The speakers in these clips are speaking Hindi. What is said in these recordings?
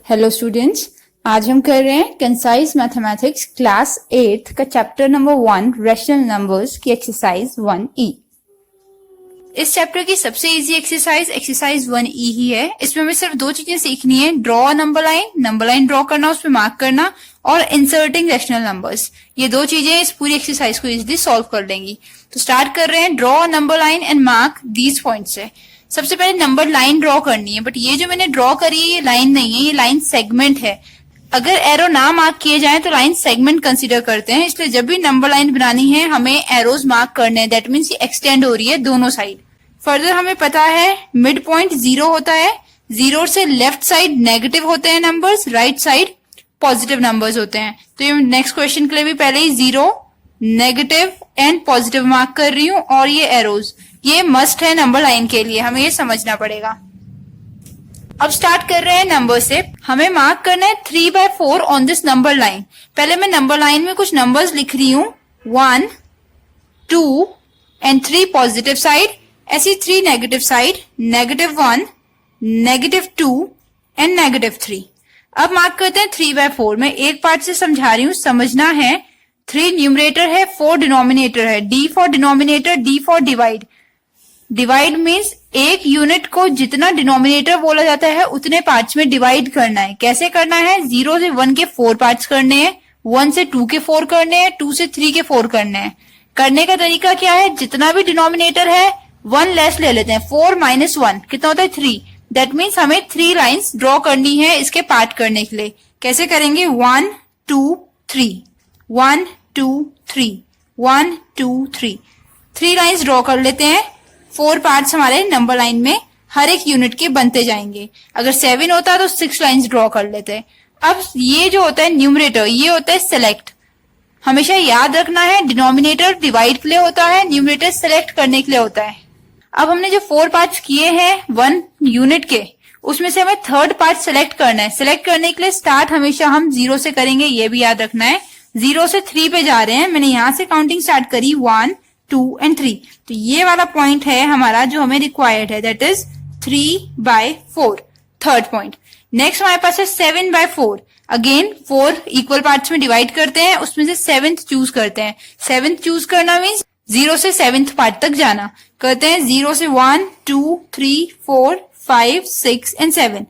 हेलो स्टूडेंट्स, आज हम कर रहे हैं कंसाइज मैथमेटिक्स क्लास 8 का चैप्टर नंबर 1 रैशनल नंबर्स की एक्सरसाइज 1E। इस चैप्टर की सबसे इजी एक्सरसाइज 1E ही है। इसमें हमें सिर्फ दो चीजें सीखनी है, ड्रॉ नंबर लाइन ड्रॉ करना, उसमें मार्क करना और इंसर्टिंग रैशनल नंबर्स। ये दो चीजें इस पूरी एक्सरसाइज को इजीली सॉल्व कर देंगी। तो स्टार्ट कर रहे हैं, draw number line and mark these points से। सबसे पहले नंबर लाइन ड्रॉ करनी है, बट ये जो मैंने ड्रॉ करी है ये लाइन नहीं है, ये लाइन सेगमेंट है। अगर एरो ना मार्क किए जाए तो लाइन सेगमेंट कंसीडर करते हैं, इसलिए जब भी नंबर लाइन बनानी है हमें एरोज मार्क करने हैं। दैट मीन्स ये एक्सटेंड हो रही है दोनों साइड। फर्दर हमें पता है मिड पॉइंट 0 होता है, 0 से लेफ्ट साइड नेगेटिव होते हैं numbers, right side positive numbers होते हैं। तो ये नेक्स्ट क्वेश्चन के लिए भी पहले ही 0, नेगेटिव एंड पॉजिटिव मार्क कर रही हूँ, और ये एरोज ये मस्ट है नंबर लाइन के लिए, हमें ये समझना पड़ेगा। अब स्टार्ट कर रहे हैं नंबर से। हमें मार्क करना है 3/4 ऑन दिस नंबर लाइन। पहले मैं नंबर लाइन में कुछ नंबर्स लिख रही हूँ, 1, 2 एंड 3 पॉजिटिव साइड, ऐसी 3 नेगेटिव साइड, -1, -2 एंड -3। अब मार्क करते हैं 3/4। मैं एक पार्ट से समझा रही हूँ, समझना है। 3 न्यूमरेटर है, 4 डिनोमिनेटर है। D for denominator, D for divide. Divide means एक यूनिट को जितना डिनोमिनेटर बोला जाता है उतने पार्ट्स में डिवाइड करना है। कैसे करना है? 0 से 1 के 4 पार्ट्स करने हैं, 1 से 2 के 4 करने हैं, 2 से 3 के 4 करने हैं। करने का तरीका क्या है? जितना भी डिनोमिनेटर है 1 लेस ले लेते हैं। 4 - 1 कितना होता है? 3। दैट मीन्स हमें 3 लाइन्स ड्रॉ करनी है इसके पार्ट करने के लिए। कैसे करेंगे? 1 2 3, 1 2 3, 1 2 3, 3 लाइन्स ड्रॉ कर लेते हैं। 4 पार्ट्स हमारे नंबर लाइन में हर एक यूनिट के बनते जाएंगे। अगर 7 होता तो 6 लाइन्स ड्रॉ कर लेते हैं। अब ये जो होता है न्यूमरेटर, ये होता है सेलेक्ट। हमेशा याद रखना है डिनोमिनेटर डिवाइड के लिए होता है, न्यूमरेटर सेलेक्ट करने के लिए होता है। अब हमने जो 4 पार्ट्स किए हैं 1 यूनिट के, उसमें से हमें थर्ड पार्ट सेलेक्ट करना है। सेलेक्ट करने के लिए स्टार्ट हमेशा हम 0 से करेंगे, ये भी याद रखना है। 0 से 3 पे जा रहे हैं, मैंने यहां से काउंटिंग स्टार्ट करी 1 2 एंड 3। तो ये वाला पॉइंट है हमारा जो हमें रिक्वायर्ड है, that is 3/4, third point. Next हमारे पास है 7/4। अगेन 4 इक्वल पार्ट्स में डिवाइड करते हैं, उसमें से 7th चूज करते हैं। 7th चूज करना मीन्स 0 से 7th पार्ट तक जाना। करते हैं 0 से 1 2 3 4 5 6 एंड 7।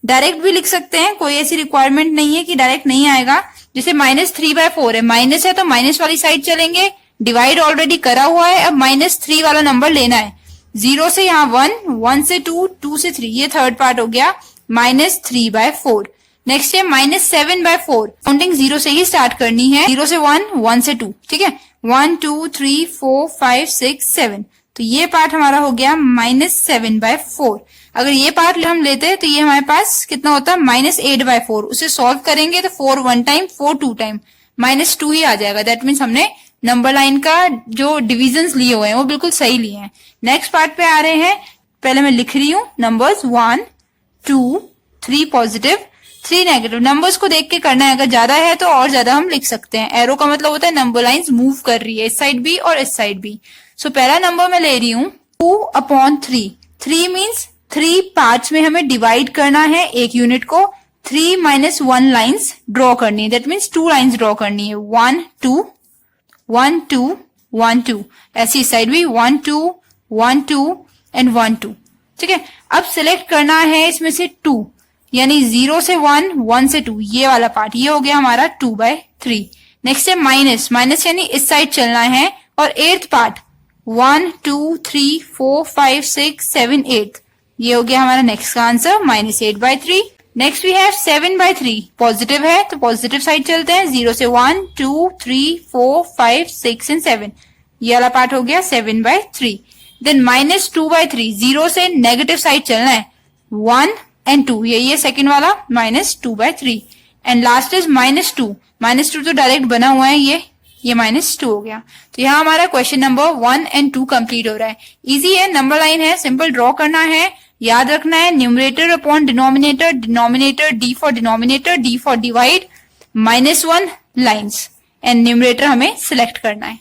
डायरेक्ट भी लिख सकते हैं, कोई ऐसी रिक्वायरमेंट नहीं है कि डायरेक्ट नहीं आएगा। जैसे -3/4 है, माइनस है तो माइनस वाली साइड चलेंगे। डिवाइड ऑलरेडी करा हुआ है, अब -3 वाला नंबर लेना है। 0 से यहाँ 1, 1 से 2, 2 से 3, ये थर्ड पार्ट हो गया -3/4। नेक्स्ट है -7/4। काउंटिंग 0 से ही स्टार्ट करनी है, 0 से 1, 1 से 2, ठीक है। 1 2 3 4 5 6 7, तो ये पार्ट हमारा हो गया -7/4। अगर ये पार्ट हम लेते हैं तो ये हमारे पास कितना होता है? -8/4। उसे सॉल्व करेंगे तो 4 1 टाइम, 4 2 टाइम, -2 ही आ जाएगा। दैट मीन्स हमने नंबर लाइन का जो डिविजन्स लिए हुए हैं वो बिल्कुल सही लिए हैं। नेक्स्ट पार्ट पे आ रहे हैं। पहले मैं लिख रही हूँ नंबर्स 1 2 3 पॉजिटिव, 3 नेगेटिव। नंबर्स को देख के करना है, अगर ज्यादा है तो और ज्यादा हम लिख सकते हैं। एरो का मतलब होता है नंबर लाइंस मूव कर रही है, इस साइड भी और इस साइड भी। सो पहला नंबर मैं ले रही हूँ 2/3। 3 मीन्स 3 पार्ट्स में हमें डिवाइड करना है एक यूनिट को। 3 - 1 लाइन्स ड्रॉ करनी है, दैट मीन्स 2 लाइन्स ड्रॉ करनी है। 1 2 1 2 1 2, ऐसी साइड भी 1 2 1 2 एंड 1 2, ठीक है। अब सिलेक्ट करना है इसमें से 2, यानी 0 से 1, 1 से 2, ये वाला पार्ट, ये हो गया हमारा 2/3। नेक्स्ट है माइनस यानी इस साइड चलना है, और 8th पार्ट 1 2 3 4 5 6 7 8, ये हो गया हमारा नेक्स्ट का answer -8/3। Next we have 7/3। Positive है तो पॉजिटिव साइड चलते हैं, 0 से 1 2 3 4 5 6 एंड 7, ये वाला पार्ट हो गया 7/3। देन -2/3, 0 से नेगेटिव साइड चलना है, 1 एंड 2, ये सेकंड वाला -2/3। एंड लास्ट इज -2 तो डायरेक्ट बना हुआ है, ये -2 हो गया। तो यहाँ हमारा क्वेश्चन नंबर 1 एंड 2 कंप्लीट हो रहा है। इजी है, नंबर लाइन है, सिंपल ड्रॉ करना है। याद रखना है numerator upon denominator, denominator D for denominator, D for divide, -1 lines, and numerator हमें सिलेक्ट करना है।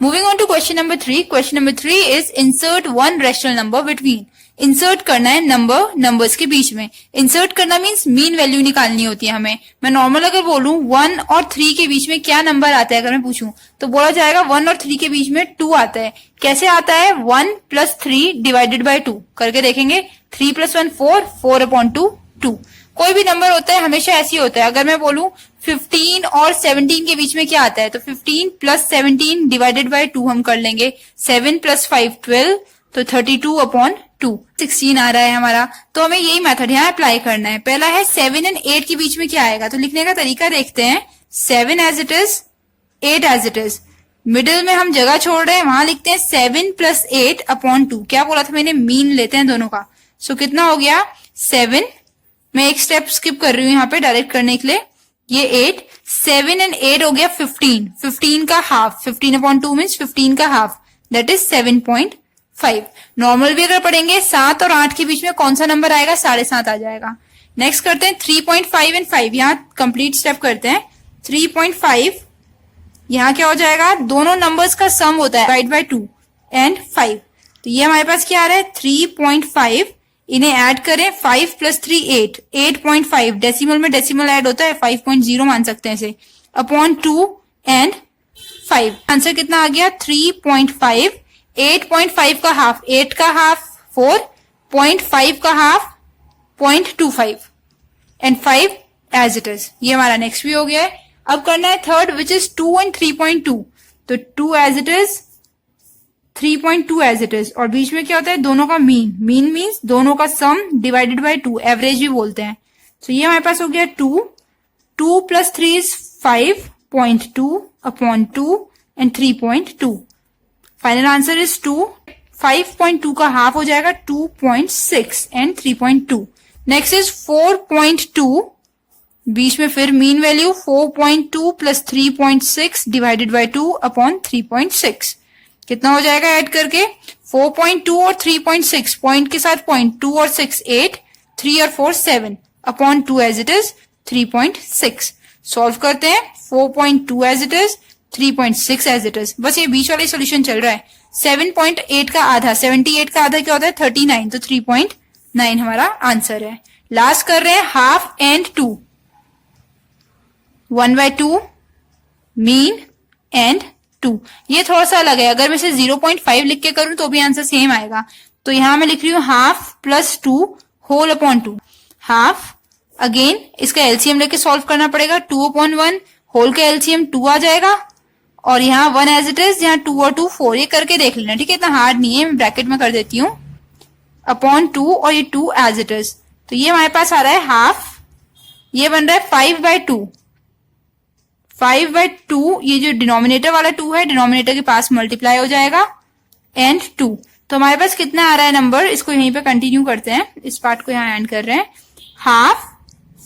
Moving on to question number 3. Question number 3 is insert one rational number between. Insert करना है नंबर्स के बीच में. इंसर्ट करना मीन्स मीन वैल्यू निकालनी होती है हमें. मैं नॉर्मल अगर बोलूं 1 और 3 के बीच में क्या नंबर आता है अगर मैं पूछूं तो बोला जाएगा 1 और 3 के बीच में 2 आता है. कैसे आता है? 1 + 3 डिवाइडेड बाय 2 करके देखेंगे. 3 + 1 4, 4/2 2. कोई भी नंबर होता है हमेशा ऐसी होता है. अगर मैं बोलूं 15 और 17 के बीच में क्या आता है तो 15 + 17 डिवाइडेड बाय 2 हम कर लेंगे. 7 + 5 12 तो 32/2. 16 आ रहा है हमारा. तो हमें यही मेथड यहाँ अप्लाई करना है. पहला है 7 और 8 के बीच में क्या आएगा तो लिखने का तरीका देखते हैं. 7 as it is, 8 as it is. Middle में हम जगह छोड़ रहे हैं, वहां लिखते हैं 7 + 8/2. क्या बोला था मैंने? मीन लेते हैं दोनों का. सो कितना हो गया? 7. मैं एक स्टेप स्किप कर रही हूँ यहाँ पे डायरेक्ट करने के लिए. ये 8, 7 और 8 हो गया 15. 15 का हाफ, 15/2 मीन्स 15 का हाफ, दैट इज 7.5. नॉर्मल भी अगर पढ़ेंगे 7 और 8 के बीच में कौन सा नंबर आएगा? 7.5 आ जाएगा. नेक्स्ट करते हैं 3.5 और 5. यहाँ कंप्लीट स्टेप करते हैं. 3.5 यहाँ क्या हो जाएगा? दोनों नंबर्स का सम होता है डिवाइड बाय 2 एंड 5. तो ये हमारे पास क्या आ रहा है? 3.5. इन्हें ऐड करें. 5 + 3 8, 8.5. डेसिमल में डेसिमल ऐड होता है, 5.0 मान सकते हैं इसे. /2 एंड 5. आंसर कितना आ गया? 3.5. 8.5 का हाफ, 8 का हाफ 4, 0.5 का half 0.25 and 5 as it is. ये हमारा नेक्स्ट भी हो गया है. अब करना है थर्ड विच इज 2 और 3.2. तो 2 as it is, 3.2 as it is. और बीच में क्या होता है? दोनों का मीन. मीन मीन्स दोनों का सम डिवाइडेड बाय 2, एवरेज भी बोलते हैं. तो ये हमारे पास हो गया 2. 2 + 3 is 5.2/2 and 3.2. Final answer is 2. 5.2 का हाफ हो जाएगा 2.6 एंड 3.2. Next is 4.2. बीच में फिर मीन वैल्यू 4.2 + 3.6 डिवाइडेड बाय 2/3.6. कितना हो जाएगा ऐड करके? 4.2 और 3.6, पॉइंट के साथ पॉइंट, 2 और 6 8, 3 और 4 7/2 एज इट इज 3.6. सॉल्व करते हैं. 4.2 as it is, 3.6 as it is. बस ये बीच वाला सोल्यूशन चल रहा है. 7.8 का आधा, 78 का आधा क्या होता है? 39. तो 3.9 हमारा आंसर है. लास्ट कर रहे हैं हाफ एंड 2. 1/2 mean and 2. ये थोड़ा सा अलग है. अगर मैं इसे 0.5 लिख के करूं तो भी आंसर सेम आएगा. तो यहां मैं लिख रही हूं हाफ + 2 होल/2. हाफ, अगेन इसका एलसीएम लेके सॉल्व करना पड़ेगा. 2/1 होल का एलसीएम 2 आ जाएगा. और यहाँ 1 एज इट इज, यहाँ 2 और 2 4. ये करके देख लेना, ठीक है? इतना हार्ड नहीं है. मैं ब्रैकेट में कर देती हूँ. /2 और ये 2 एज इट इज. तो ये हमारे पास आ रहा है हाफ. ये बन रहा है 5/2. 5/2. ये जो डिनोमिनेटर वाला 2 है, डिनोमिनेटर के पास मल्टीप्लाई हो जाएगा एंड 2. तो हमारे पास कितना आ रहा है नंबर? इसको यहीं पे कंटिन्यू करते हैं. इस पार्ट को यहाँ एंड कर रहे हैं. Half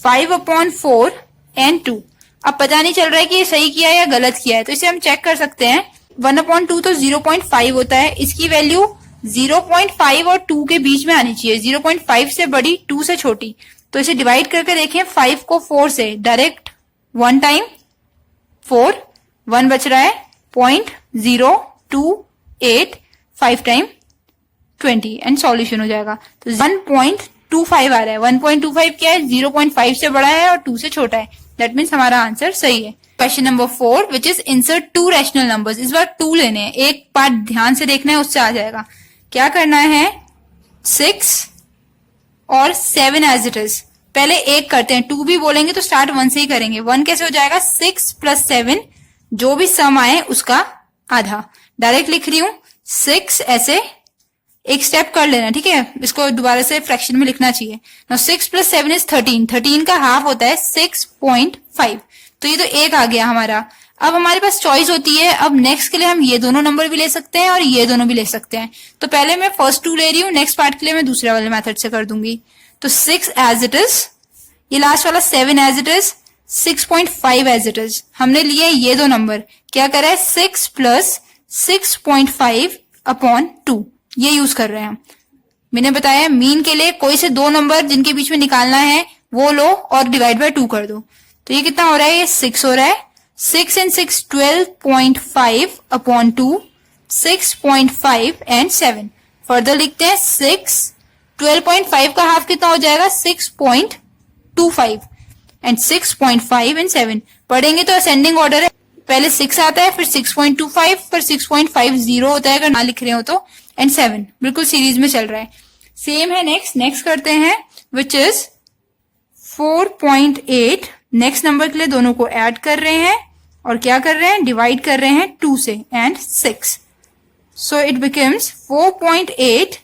5/4 and 2. अब पता नहीं चल रहा है कि ये सही किया है या गलत किया है, तो इसे हम चेक कर सकते हैं. 1/2 तो 0.5 होता है. इसकी वैल्यू 0.5 और 2 के बीच में आनी चाहिए. 0.5 से बड़ी, 2 से छोटी. तो इसे डिवाइड करके देखें. 5 को 4 से डायरेक्ट 1 टाइम 4, 1 बच रहा है. 0.028, 5 टाइम 20 एंड सॉल्यूशन हो जाएगा. तो 1.25 आ रहा है. 1.25 क्या है? 0.5 से बड़ा है और 2 से छोटा है. दैट मीन्स हमारा आंसर सही है. Question number 4 which is insert 2 rational numbers. इस बार 2 लेने हैं. एक पार्ट ध्यान से देखना है, उससे आ जाएगा. क्या करना है? 6 और 7 एज इट इज. पहले एक करते हैं. 2 भी बोलेंगे तो स्टार्ट 1 से ही करेंगे. 1 कैसे हो जाएगा? 6 + 7, जो भी सम आए उसका आधा. डायरेक्ट लिख रही हूं. 6 ऐसे एक स्टेप कर लेना, ठीक है? इसको दोबारा से फ्रैक्शन में लिखना चाहिए. Now 6 + 7 is 13. 13 का हाफ होता है 6.5. तो ये तो एक आ गया हमारा. अब हमारे पास चॉइस होती है. अब नेक्स्ट के लिए हम ये दोनों नंबर भी ले सकते हैं और ये दोनों भी ले सकते हैं. तो पहले मैं फर्स्ट 2 ले रही हूँ. नेक्स्ट पार्ट के लिए मैं दूसरे वाले मेथड से कर दूंगी. तो 6 एज इट इज, ये लास्ट वाला 7 as it is, 6.5 as it is. हमने लिए ये दो नंबर. क्या करा है? 6 + 6.5/2. ये यूज कर रहे हैं हम. मैंने बताया मीन के लिए कोई से दो नंबर जिनके बीच में निकालना है वो लो और डिवाइड बाय 2 कर दो. तो ये कितना हो रहा है? ये 6 हो रहा है. 6 and 6 12.5/2 6.5 एंड 7। फर्दर लिखते हैं 12.5 का हाफ कितना हो जाएगा 6.25 एंड 6.5 एंड 7। पढ़ेंगे तो असेंडिंग ऑर्डर है, पहले 6 आता है फिर 6.25 फिर 6.50 होता है अगर ना लिख रहे हो तो, एंड 7 बिल्कुल सीरीज में चल रहा है। सेम है नेक्स्ट करते हैं विच इज 4.8। नेक्स्ट नंबर के लिए दोनों को ऐड कर रहे हैं और क्या कर रहे हैं डिवाइड कर रहे हैं 2 से and 6। So it becomes 4.8,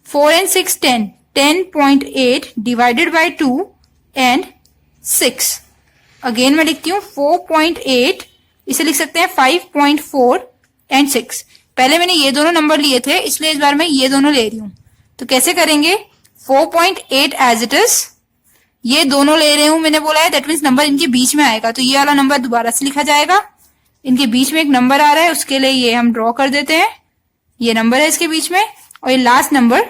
4 and 6 10, 10.8 divided by 2 and 6। Again मैं लिखती हूँ 4.8, इसे लिख सकते हैं 5.4 एंड 6। पहले मैंने ये दोनों नंबर लिए थे इसलिए इस बार मैं ये दोनों ले रही हूं। तो कैसे करेंगे 4.8 एज इट इज, ये दोनों ले रही हूं मैंने बोला है, दैट मीन्स नंबर इनके बीच में आएगा तो ये वाला नंबर दोबारा से लिखा जाएगा। इनके बीच में एक नंबर आ रहा है उसके लिए ये हम ड्रॉ कर देते हैं, ये नंबर है इसके बीच में, और ये last number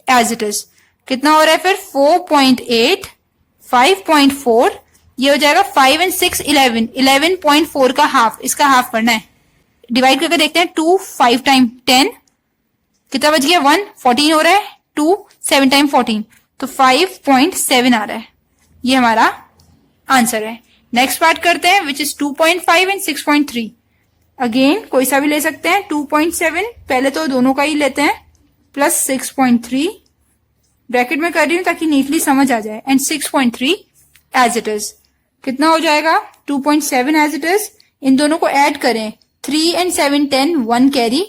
as it is कितना हो रहा है फिर 4.8, 5.4, ये हो जाएगा 5 and 6 11, 11.4 का हाफ, इसका हाफ करना है। डिवाइड करके देखते हैं 2 5 टाइम 10 कितना बच गया 1, 14 हो रहा है, 2 7 टाइम 14 तो 5.7 आ रहा है, ये हमारा आंसर है। नेक्स्ट पार्ट करते हैं विच इज 2.5 एंड 6.3। अगेन कोई सा भी ले सकते हैं, 2.7 पहले तो दोनों का ही लेते हैं प्लस 6.3 ब्रैकेट में कर रही हूं ताकि नीटली समझ आ जाए, एंड 6.3 एज इट इज कितना हो जाएगा 2.7 एज इट इज। इन दोनों को ऐड करें 3 and 7 10, 1 कैरी,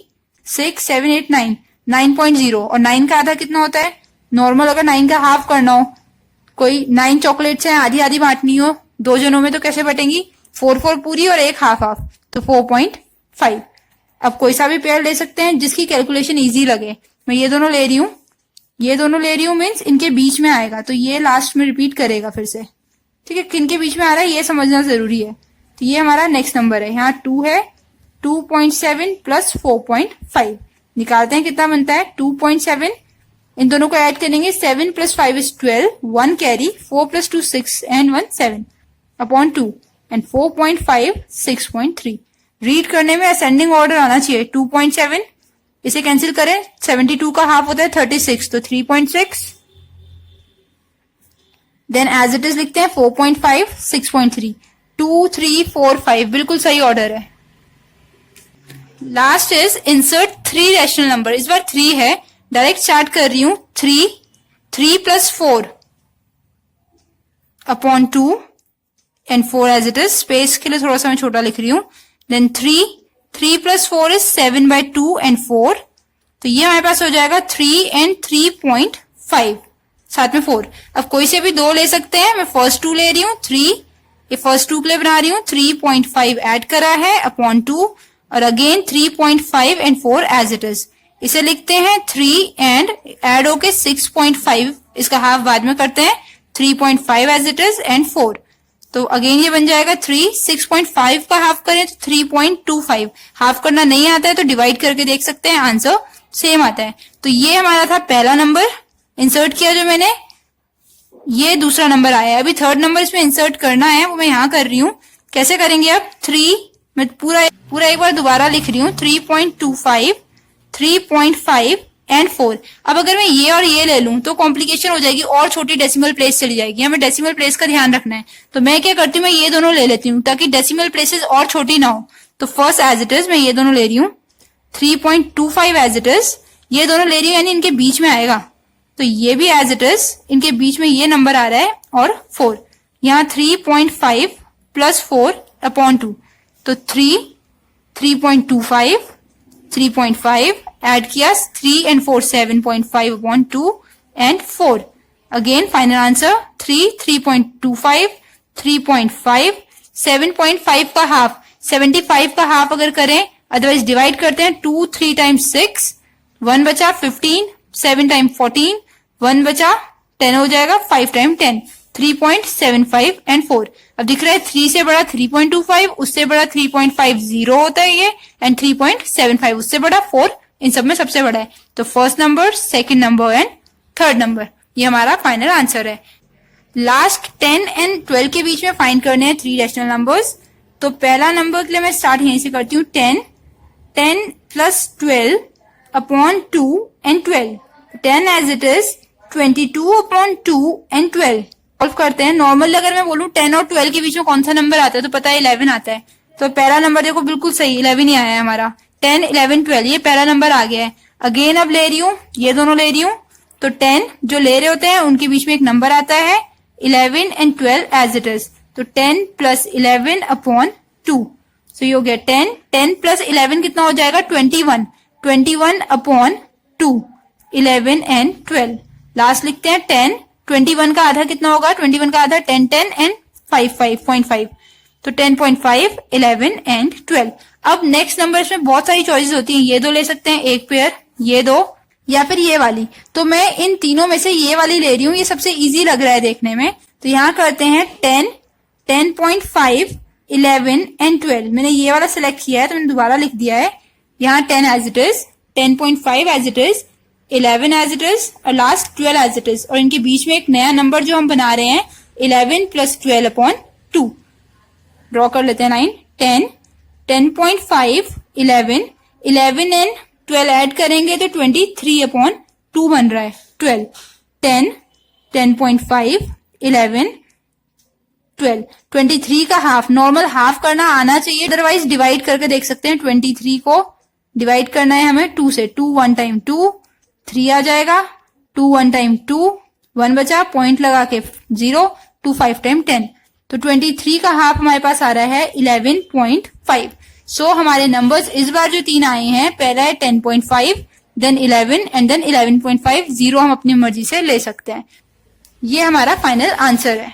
6 7 8 9, 9.0 और 9 का आधा कितना होता है नॉर्मल, अगर 9 का हाफ करना हो, कोई 9 चॉकलेट्स हैं आधी आधी बांटनी हो 2 जनों में तो कैसे बटेंगी 4 4 पूरी और एक हाफ हाफ, तो 4.5। अब कोई सा भी पेयर ले सकते हैं जिसकी कैलकुलेशन इजी लगे। मैं ये दोनों ले रही हूँ, ये दोनों ले रही हूँ मीन्स इनके बीच में आएगा तो ये लास्ट में रिपीट करेगा फिर से, ठीक है। किन के बीच में आ रहा है ये समझना जरूरी है। तो ये हमारा नेक्स्ट नंबर है, यहाँ 2 है, 2.7 प्लस 4.5 निकालते हैं कितना बनता है 2.7। इन दोनों को ऐड करेंगे 7 plus 5 is 12, 1 carry, 4 plus 2 6 and 1 7 upon 2 and 4.5 6.3। Read करने में असेंडिंग ऑर्डर आना चाहिए। 2.7 इसे कैंसिल करें, 72 का हाफ होता है 36 तो 3.6, देन एज इट इज लिखते हैं 4.5 6.3, 2 3 4 5 बिल्कुल सही ऑर्डर है। Last is insert 3 rational number, इस बार 3 है, डायरेक्ट स्टार्ट कर रही हूं 3 plus 4 upon 2 and 4 as it is, space के लिए थोड़ा सा मैं छोटा लिख रही हूं, then 3 plus 4 is 7 by 2 and 4, तो ये हमारे पास हो जाएगा 3 एंड 3.5 साथ में 4। अब कोई से भी 2 ले सकते हैं, मैं फर्स्ट 2 ले रही हूँ 3, ये फर्स्ट 2 के लिए बना रही हूँ, 3.5 ऐड करा है अपॉन 2 और again 3.5 and 4 as it is. इसे लिखते हैं 3 एंड ऐड होके 6.5, इसका हाफ बाद में करते हैं, 3.5 एज इट इज एंड 4, तो अगेन ये बन जाएगा 3, 6.5 का हाफ करें तो 3.25, हाफ करना नहीं आता है तो डिवाइड करके देख सकते हैं आंसर सेम आता है। तो ये हमारा था पहला नंबर इंसर्ट किया जो मैंने, ये दूसरा नंबर आया है। अभी थर्ड नंबर इसमें इंसर्ट करना है वो मैं यहाँ कर रही हूँ। कैसे करेंगे अब 3, मैं पूरा एक बार दोबारा लिख रही हूँ, 3.25, 3.5 एंड 4। अब अगर मैं ये और ये ले लूं तो कॉम्प्लिकेशन हो जाएगी और छोटी डेसिमल प्लेस चली जाएगी, हमें डेसिमल प्लेस का ध्यान रखना है। तो मैं क्या करती हूँ, मैं ये दोनों ले लेती हूँ ताकि डेसिमल प्लेसेस और छोटी ना हो। तो फर्स्ट एज इट इज मैं ये दोनों ले रही हूँ, 3.25 एज इट इज, ये दोनों ले रही हूँ यानी इनके बीच में आएगा, तो ये भी एज इट इज, इनके बीच में ये नंबर आ रहा है और 4, यहाँ 3.5 प्लस 4 अपॉन 2, तो 3.25, 3.5 ऐड किया 3 and 4 7.5 upon 2 and 4, again final answer 3, 3.25, 3.5, 7.5 का हाफ, 75 का हाफ अगर करें, अदरवाइज डिवाइड करते हैं 2 3 टाइम्स 6, 1 बचा 15, 7 टाइम 14, 1 बचा 10 हो जाएगा, 5 टाइम 10, 3.75 एंड 4। अब दिख रहा है 3 से बड़ा 3.25, उससे बड़ा 3.50 होता है ये, एंड 3.75 उससे बड़ा 4, इन सब में सबसे बड़ा है। तो first number, second number and third number, ये हमारा फाइनल आंसर है। लास्ट 10 एंड 12 के बीच में फाइंड करने हैं 3 रैशनल नंबर्स। तो पहला नंबर के लिए मैं स्टार्ट यहीं से करती हूँ 10, 10 plus 12 upon 2 and 12. 10 as it is 22 upon 2 and 12. Solve करते हैं. नॉर्मल अगर मैं बोलूं 10 और 12 के बीच में कौन सा नंबर आता है तो पता है 11 आता है. तो पहला नंबर देखो बिल्कुल सही 11 ही आया है हमारा. 10, 11, 12 ये पहला नंबर आ गया है. अगेन अब ले रही हूँ, ये दोनों ले रही हूँ. तो 10 जो ले रहे होते हैं उनके बीच में एक नंबर आता है. 11 एंड 12 एज इट इज. तो 10 प्लस 11 अपॉन 2. सो ये हो गया 10. 10 प्लस 11 कितना हो जाएगा 21. 21 अपॉन 2. 11 एंड 12. लास्ट लिखते हैं 10. 21 का आधा कितना होगा 21 का आधा 10 10 एंड 5 5.5. तो 10.5, 11 एंड 12. अब नेक्स्ट नंबर्स में बहुत सारी चॉइसेस होती हैं. ये दो ले सकते हैं एक पेयर, ये दो या फिर ये वाली. तो मैं इन तीनों में से ये वाली ले रही हूँ. ये सबसे इजी लग रहा है देखने में. तो यहाँ करते हैं 10, 10.5, 11 एंड 12. मैंने ये वाला सिलेक्ट किया है तो मैंने दोबारा लिख दिया है. यहाँ 10 as it is, 10.5 as it is, 11 as it is और लास्ट 12 एज इट इज. और इनके बीच में एक नया नंबर जो हम बना रहे हैं 11 प्लस 12 अपॉन 2. ड्रॉ कर लेते हैं लाइन. 10, 10.5, 11, 11 एंड 12 ऐड करेंगे तो 23 अपॉन 2 बन रहा है. 12, 10, 10.5, 11, 12. 23 का हाफ, नॉर्मल हाफ करना आना चाहिए, अदरवाइज डिवाइड करके देख सकते हैं. 23 को डिवाइड करना है हमें 2 से. 2 1 टाइम 2, 3 आ जाएगा. 2 1 टाइम 2, 1 बचा, पॉइंट लगा के 0, 2 5 टाइम 10. तो 23 का हाफ हमारे पास आ रहा है 11.5. सो हमारे नंबर्स इस बार जो तीन आए हैं, पहला है 10.5, देन 11 एंड देन 11.5. 0 हम अपनी मर्जी से ले सकते हैं. ये हमारा फाइनल आंसर है.